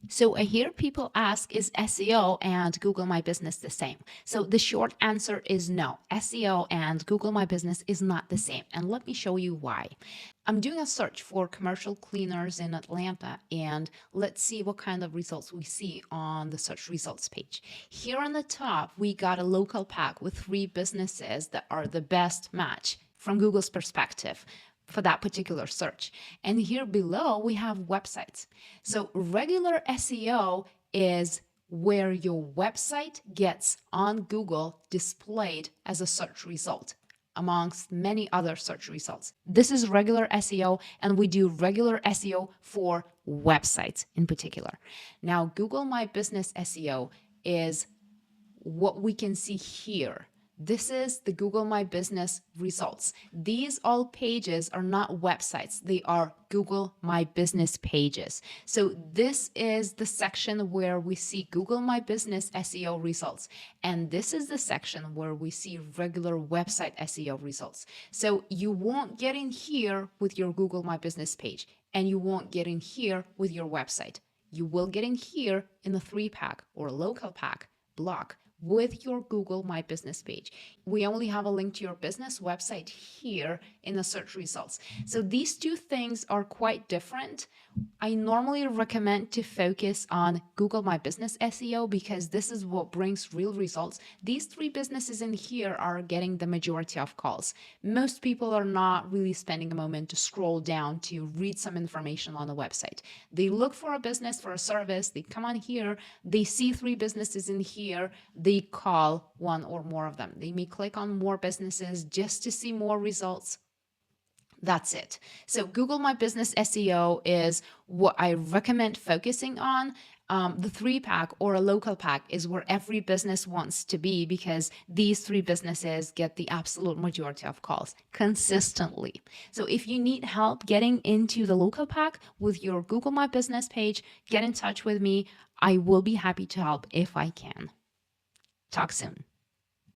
So I hear people ask, is SEO and Google My Business the same? So the short answer is no. SEO and Google My Business is not the same. And let me show you why. I'm doing a search for commercial cleaners in Atlanta, and let's see what kind of results we see on the search results page. Here on the top, we got a local pack with 3 businesses that are the best match from Google's perspective for that particular search. And here below, we have websites. So regular SEO is where your website gets on Google displayed as a search result amongst many other search results. This is regular SEO, and we do regular SEO for websites in particular. Now, Google My Business SEO is what we can see here. This is the Google My Business results. These all pages are not websites. They are Google My Business pages. So this is the section where we see Google My Business SEO results. And this is the section where we see regular website SEO results. So you won't get in here with your Google My Business page, and you won't get in here with your website. You will get in here in the 3-pack or local pack block with your Google My Business page. We only have a link to your business website here in the search results. So these two things are quite different. I normally recommend to focus on Google My Business SEO because this is what brings real results. These 3 businesses in here are getting the majority of calls. Most people are not really spending a moment to scroll down to read some information on the website. They look for a business, for a service, they come on here, they see 3 businesses in here, they call 1 or more of them. They may click on more businesses just to see more results. That's it. So Google My Business SEO is what I recommend focusing on. The 3-pack or a local pack is where every business wants to be because these 3 businesses get the absolute majority of calls consistently. So if you need help getting into the local pack with your Google My Business page, get in touch with me. I will be happy to help if I can. Talk soon.